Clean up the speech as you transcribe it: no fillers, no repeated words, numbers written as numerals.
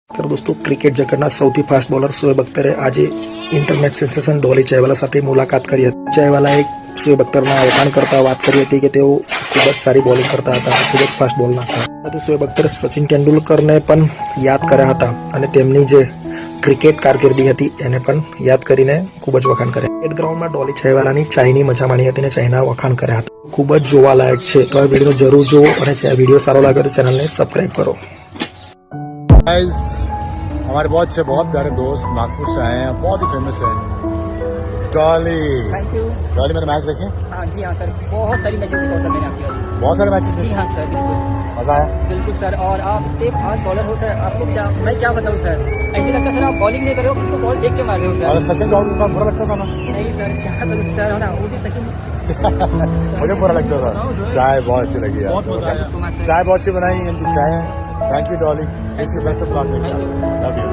तर दोस्तों ક્રિકેટ જગતના સૌથી ફાસ્ટ બોલર શોએબ અખ્તરે આજે ઇન્ટરનેટ સેન્સેશન ડોલી ચાયવાલા સાથે મુલાકાત કરી હતી. ચાયવાલાએ શોએબ અખ્તરના વખાણ કરતા વાત કરી હતી કે તેઓ ખૂબ જ સારી બોલિંગ કરતા હતા, ખૂબ જ ફાસ્ટ બોલના હતા. સાથે શોએબ અખ્તરે સચિન તેંડુલકરને પણ યાદ કર્યા હતા અને તેમની જે ક્રિકેટ કારકિર્દી હતી એને પણ યાદ કરીને ખૂબ જ વખાણ કર્યા. ક્રિકેટ ગ્રાઉન્ડમાં ડોલી ચાયવાલાની ચાયની મજા માણી હતી અને ચાયના વખાણ કર્યા હતા. ખૂબ જ જોવાલાયક છે, તો આ વિડીયો જરૂર જુઓ અને વિડીયો સારો લાગે તો ચેનલને સબસ્ક્રાઇબ કરો. गाइस हमारे बहुत प्यारे दोस्त नागपुर से आए हैं, बहुत ही फेमस है डॉली. Thank you. डॉली मैंने मैच देखे? हाँ जी हाँ सर, बहुत सारी मैचेस देखा सर मैंने आपकी. बहुत सारे मैचेस जी देखे. हाँ सर, बिल्कुल मजा आया. बिल्कुल सर. और आप एक फास्ट बॉलर हो सर, आपको क्या मैं क्या बताऊँ सर, ऐसे लगता है सर आप बॉलिंग नहीं कर रहे हो, उसको बॉल देख के मार रहे हो और सर. सचिन तेंदुलकर का बुरा लगता था ना? नहीं सर, क्या करूँ सर, है ना, वो भी सचिन. मुझे बुरा लगता था. चाय बहुत अच्छी लगी यार. बहुत मजा आया. चाय बहुत अच्छी बनाई, इनकी चाय है. Thank you Dolly. Best of luck. Love you.